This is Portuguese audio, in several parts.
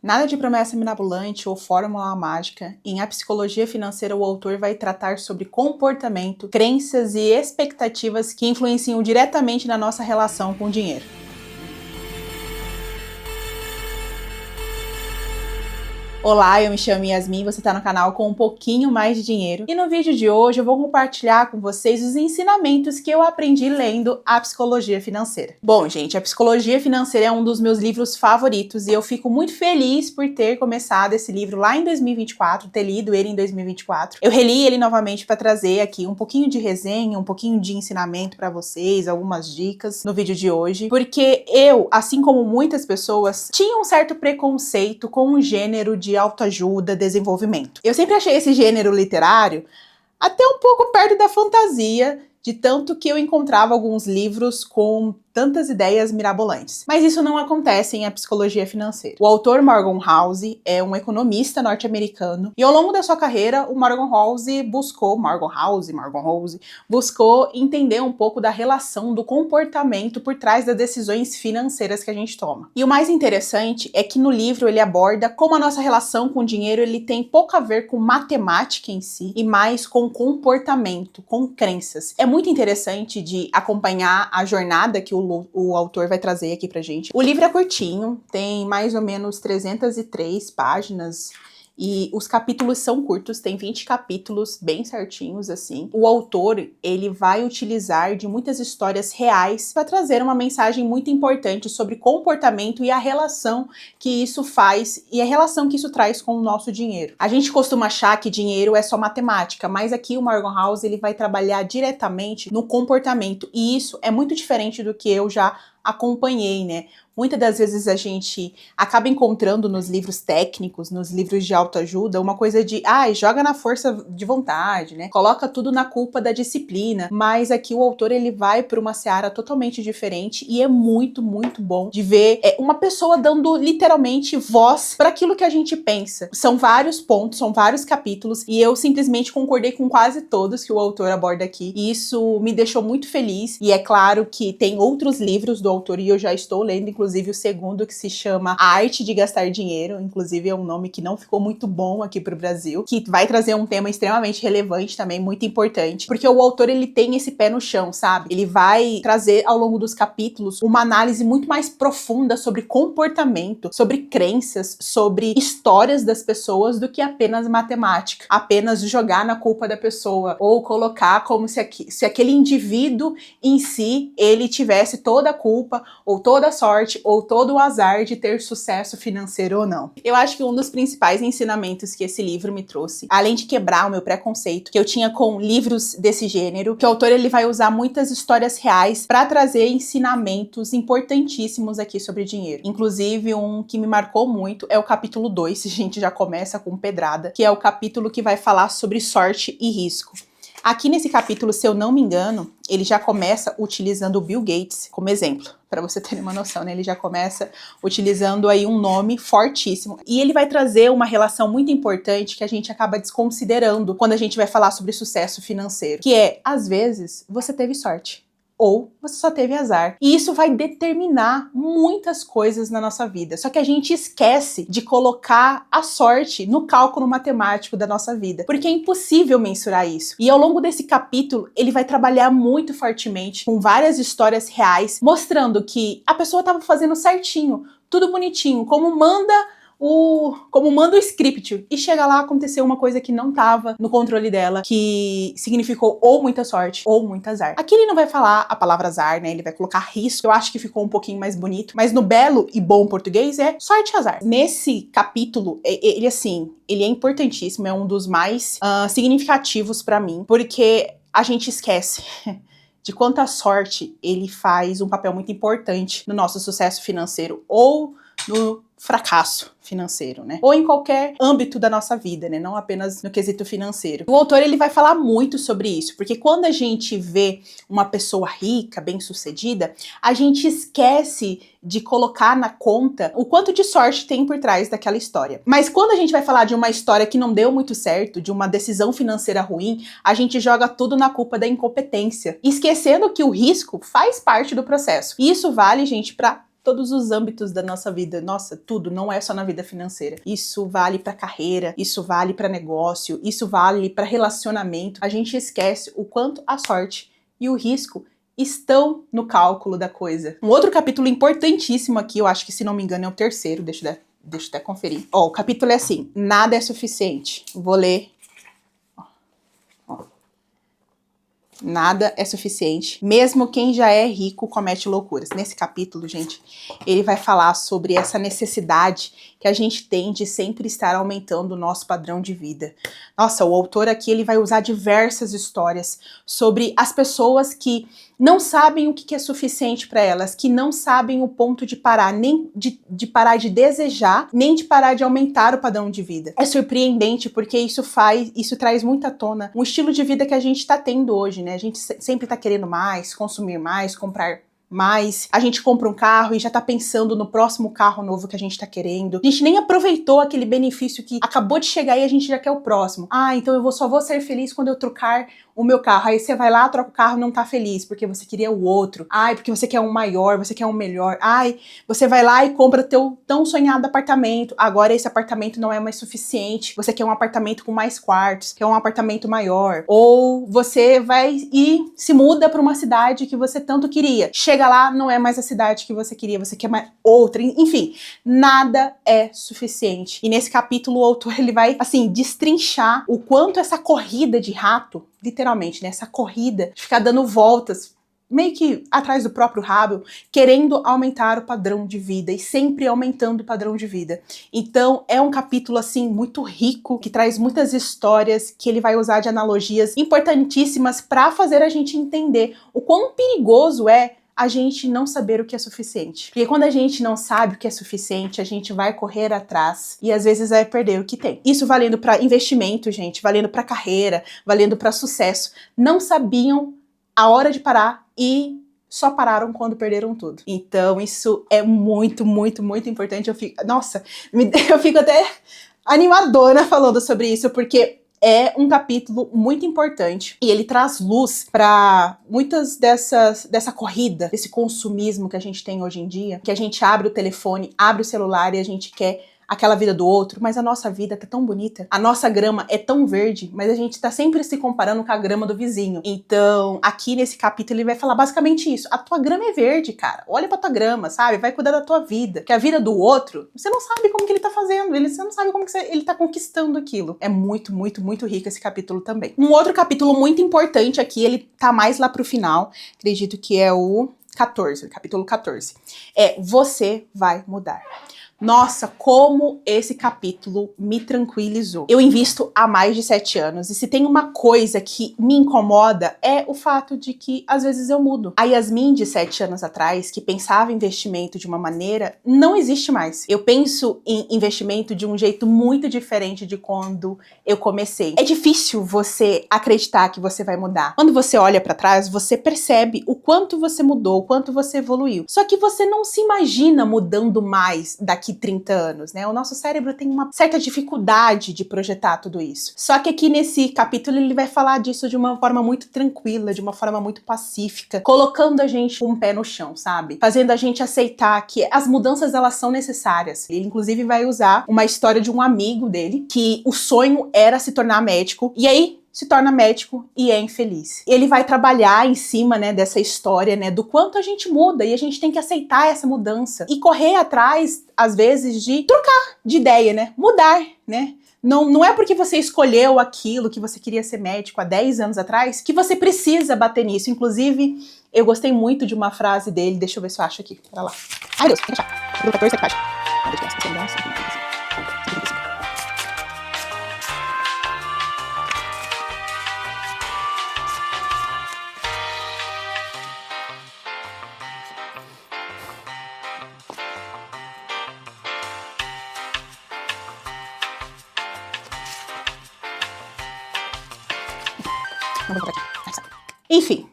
Nada de promessa mirabolante ou fórmula mágica. Em A Psicologia Financeira, o autor vai tratar sobre comportamento, crenças e expectativas que influenciam diretamente na nossa relação com o dinheiro. Olá, eu me chamo Yasmin, você está no canal com um pouquinho mais de dinheiro. E no vídeo de hoje eu vou compartilhar com vocês os ensinamentos que eu aprendi lendo A Psicologia Financeira. Bom, gente, A Psicologia Financeira é um dos meus livros favoritos e eu fico muito feliz por ter começado esse livro lá em 2024, ter lido ele em 2024. Eu reli ele novamente para trazer aqui um pouquinho de resenha, um pouquinho de ensinamento para vocês, algumas dicas no vídeo de hoje, porque eu, assim como muitas pessoas, tinha um certo preconceito com o gênero de autoajuda, desenvolvimento. Eu sempre achei esse gênero literário até um pouco perto da fantasia, de tanto que eu encontrava alguns livros com tantas ideias mirabolantes. Mas isso não acontece em A Psicologia Financeira. O autor Morgan Housel é um economista norte-americano e ao longo da sua carreira o Morgan Housel buscou entender um pouco da relação do comportamento por trás das decisões financeiras que a gente toma. E o mais interessante é que no livro ele aborda como a nossa relação com o dinheiro ele tem pouco a ver com matemática em si e mais com comportamento, com crenças. É muito interessante de acompanhar a jornada que o autor vai trazer aqui pra gente. O livro é curtinho, tem mais ou menos 303 páginas e os capítulos são curtos, tem 20 capítulos bem certinhos assim. O autor, ele vai utilizar de muitas histórias reais para trazer uma mensagem muito importante sobre comportamento e a relação que isso faz e a relação que isso traz com o nosso dinheiro. A gente costuma achar que dinheiro é só matemática, mas aqui o Morgan Housel ele vai trabalhar diretamente no comportamento e isso é muito diferente do que eu já acompanhei, né? Muitas das vezes a gente acaba encontrando nos livros técnicos, nos livros de autoajuda, uma coisa de, joga na força de vontade, né? Coloca tudo na culpa da disciplina. Mas aqui o autor, ele vai para uma seara totalmente diferente e é muito, muito bom de ver uma pessoa dando literalmente voz para aquilo que a gente pensa. São vários pontos, são vários capítulos e eu simplesmente concordei com quase todos que o autor aborda aqui. E isso me deixou muito feliz e é claro que tem outros livros do autor e eu já estou lendo, inclusive o segundo, que se chama A Arte de Gastar Dinheiro, inclusive é um nome que não ficou muito bom aqui pro Brasil, que vai trazer um tema extremamente relevante também, muito importante, porque o autor ele tem esse pé no chão, sabe? Ele vai trazer ao longo dos capítulos uma análise muito mais profunda sobre comportamento, sobre crenças, sobre histórias das pessoas do que apenas matemática, apenas jogar na culpa da pessoa ou colocar como se aquele indivíduo em si, ele tivesse toda a culpa ou toda a sorte ou todo o azar de ter sucesso financeiro ou não. Eu acho que um dos principais ensinamentos que esse livro me trouxe, além de quebrar o meu preconceito que eu tinha com livros desse gênero, que o autor ele vai usar muitas histórias reais para trazer ensinamentos importantíssimos aqui sobre dinheiro. Inclusive, um que me marcou muito é o capítulo 2, a gente já começa com pedrada, que é o capítulo que vai falar sobre sorte e risco. Aqui nesse capítulo, se eu não me engano, ele já começa utilizando o Bill Gates como exemplo. Para você ter uma noção, né? Ele já começa utilizando aí um nome fortíssimo. E ele vai trazer uma relação muito importante que a gente acaba desconsiderando quando a gente vai falar sobre sucesso financeiro. Que é, às vezes, você teve sorte. Ou você só teve azar. E isso vai determinar muitas coisas na nossa vida. Só que a gente esquece de colocar a sorte no cálculo matemático da nossa vida. Porque é impossível mensurar isso. E ao longo desse capítulo, ele vai trabalhar muito fortemente com várias histórias reais, mostrando que a pessoa estava fazendo certinho, tudo bonitinho, como manda o script, e chega lá, aconteceu uma coisa que não tava no controle dela, que significou ou muita sorte ou muito azar. Aqui ele não vai falar a palavra azar, né? Ele vai colocar risco, eu acho que ficou um pouquinho mais bonito, mas no belo e bom português é sorte e azar. Nesse capítulo, ele é importantíssimo, é um dos mais significativos pra mim, porque a gente esquece de quanta sorte ele faz um papel muito importante no nosso sucesso financeiro ou no fracasso financeiro, né? Ou em qualquer âmbito da nossa vida, né? Não apenas no quesito financeiro. O autor, ele vai falar muito sobre isso, porque quando a gente vê uma pessoa rica, bem-sucedida, a gente esquece de colocar na conta o quanto de sorte tem por trás daquela história. Mas quando a gente vai falar de uma história que não deu muito certo, de uma decisão financeira ruim, a gente joga tudo na culpa da incompetência, esquecendo que o risco faz parte do processo. E isso vale, gente, para todos os âmbitos da nossa vida. Nossa, tudo, não é só na vida financeira. Isso vale para carreira, isso vale para negócio, isso vale para relacionamento. A gente esquece o quanto a sorte e o risco estão no cálculo da coisa. Um outro capítulo importantíssimo aqui, eu acho que se não me engano é o terceiro, deixa eu até conferir. Ó, o capítulo é assim: nada é suficiente. Vou ler. Nada é suficiente. Mesmo quem já é rico comete loucuras. Nesse capítulo, gente, ele vai falar sobre essa necessidade que a gente tem de sempre estar aumentando o nosso padrão de vida. Nossa, o autor aqui ele vai usar diversas histórias sobre as pessoas que não sabem o que é suficiente para elas, que não sabem o ponto de parar, nem de parar de desejar, nem de parar de aumentar o padrão de vida. É surpreendente porque isso traz muito à tona um estilo de vida que a gente está tendo hoje, né? A gente sempre está querendo mais, consumir mais, comprar mais. A gente compra um carro e já tá pensando no próximo carro novo que a gente tá querendo. A gente nem aproveitou aquele benefício que acabou de chegar e a gente já quer o próximo. Ah, então eu só vou ser feliz quando eu trocar o meu carro. Aí você vai lá, troca o carro e não tá feliz, porque você queria o outro. Ai, porque você quer um maior, você quer um melhor. Ai, você vai lá e compra teu tão sonhado apartamento. Agora esse apartamento não é mais suficiente. Você quer um apartamento com mais quartos, quer um apartamento maior. Ou você vai e se muda pra uma cidade que você tanto queria. Chega lá, não é mais a cidade que você queria, você quer mais outra. Enfim, nada é suficiente. E nesse capítulo o autor ele vai, assim, destrinchar o quanto essa corrida de rato, literalmente, né, essa corrida de ficar dando voltas meio que atrás do próprio rabo, querendo aumentar o padrão de vida e sempre aumentando o padrão de vida. Então é um capítulo assim muito rico, que traz muitas histórias, que ele vai usar de analogias importantíssimas para fazer a gente entender o quão perigoso é a gente não saber o que é suficiente. Porque quando a gente não sabe o que é suficiente, a gente vai correr atrás e às vezes vai perder o que tem. Isso valendo para investimento, gente, valendo para carreira, valendo para sucesso. Não sabiam a hora de parar e só pararam quando perderam tudo. Então isso é muito, muito, muito importante. Eu fico até animadora falando sobre isso, porque é um capítulo muito importante e ele traz luz para muitas dessa corrida, desse consumismo que a gente tem hoje em dia, que a gente abre o telefone, abre o celular e a gente quer aquela vida do outro, mas a nossa vida tá tão bonita, a nossa grama é tão verde, mas a gente tá sempre se comparando com a grama do vizinho. Então, aqui nesse capítulo ele vai falar basicamente isso: a tua grama é verde, cara, olha pra tua grama, sabe? Vai cuidar da tua vida, que a vida do outro, você não sabe como que ele tá fazendo, você não sabe como que ele tá conquistando aquilo. É muito, muito, muito rico esse capítulo também. Um outro capítulo muito importante aqui, ele tá mais lá pro final, acredito que é o 14, capítulo 14. É Você Vai Mudar. Nossa, como esse capítulo me tranquilizou. Eu invisto há mais de 7 anos e se tem uma coisa que me incomoda é o fato de que às vezes eu mudo. A Yasmin de 7 anos atrás, que pensava em investimento de uma maneira, não existe mais. Eu penso em investimento de um jeito muito diferente de quando eu comecei. É difícil você acreditar que você vai mudar. Quando você olha pra trás, você percebe o quanto você mudou, o quanto você evoluiu. Só que você não se imagina mudando mais daqui 30 anos, né? O nosso cérebro tem uma certa dificuldade de projetar tudo isso. Só que aqui nesse capítulo ele vai falar disso de uma forma muito tranquila, de uma forma muito pacífica, colocando a gente com um pé no chão, sabe? Fazendo a gente aceitar que as mudanças elas são necessárias. Ele inclusive vai usar uma história de um amigo dele, que o sonho era se tornar médico, e aí se torna médico e é infeliz. Ele vai trabalhar em cima, né, dessa história, né, do quanto a gente muda e a gente tem que aceitar essa mudança e correr atrás, às vezes, de trocar de ideia, né, mudar, né. Não é porque você escolheu aquilo, que você queria ser médico há 10 anos atrás, que você precisa bater nisso. Inclusive, eu gostei muito de uma frase dele, deixa eu ver se eu acho aqui, pra lá. Ai, Deus, tem que achar. Do 14 página. Enfim,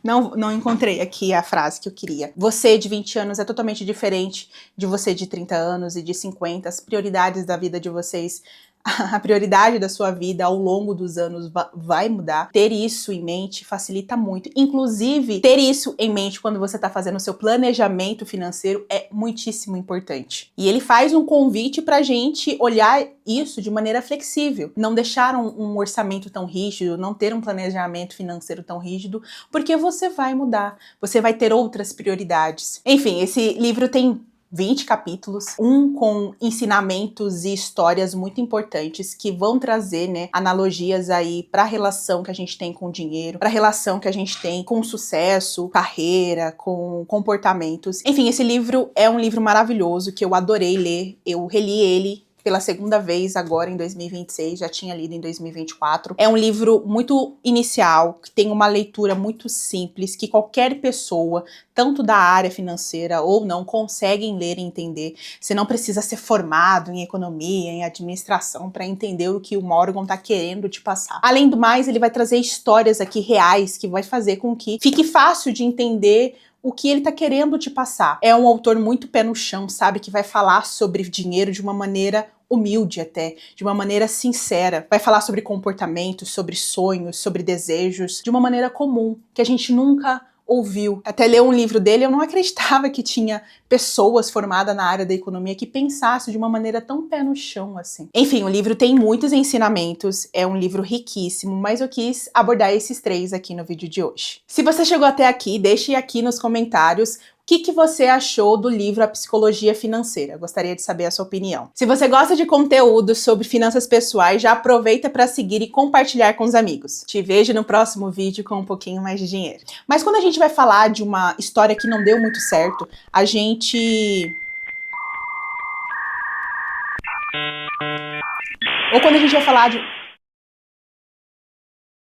não encontrei aqui a frase que eu queria. Você de 20 anos é totalmente diferente de você de 30 anos e de 50. As prioridades da vida de vocês a prioridade da sua vida ao longo dos anos vai mudar. Ter isso em mente facilita muito. Inclusive, ter isso em mente quando você está fazendo o seu planejamento financeiro é muitíssimo importante. E ele faz um convite pra gente olhar isso de maneira flexível. Não deixar um orçamento tão rígido, não ter um planejamento financeiro tão rígido, porque você vai mudar. Você vai ter outras prioridades. Enfim, esse livro tem 20 capítulos, um com ensinamentos e histórias muito importantes que vão trazer, né, analogias aí para a relação que a gente tem com o dinheiro, para a relação que a gente tem com o sucesso, carreira, com comportamentos. Enfim, esse livro é um livro maravilhoso que eu adorei ler. Eu reli ele pela segunda vez agora em 2026, já tinha lido em 2024. É um livro muito inicial, que tem uma leitura muito simples, que qualquer pessoa, tanto da área financeira ou não, conseguem ler e entender. Você não precisa ser formado em economia, em administração, para entender o que o Morgan está querendo te passar. Além do mais, ele vai trazer histórias aqui reais, que vai fazer com que fique fácil de entender o que ele tá querendo te passar. É um autor muito pé no chão, sabe? Que vai falar sobre dinheiro de uma maneira humilde até, de uma maneira sincera. Vai falar sobre comportamentos, sobre sonhos, sobre desejos, de uma maneira comum, que a gente nunca ouviu. Até ler um livro dele, eu não acreditava que tinha pessoas formadas na área da economia que pensassem de uma maneira tão pé no chão assim. Enfim, o livro tem muitos ensinamentos, é um livro riquíssimo, mas eu quis abordar esses 3 aqui no vídeo de hoje. Se você chegou até aqui, deixe aqui nos comentários o que você achou do livro A Psicologia Financeira. Eu gostaria de saber a sua opinião. Se você gosta de conteúdo sobre finanças pessoais, já aproveita para seguir e compartilhar com os amigos. Te vejo no próximo vídeo com um pouquinho mais de dinheiro. Mas quando a gente vai falar de uma história que não deu muito certo, a gente... Ou quando a gente vai falar de...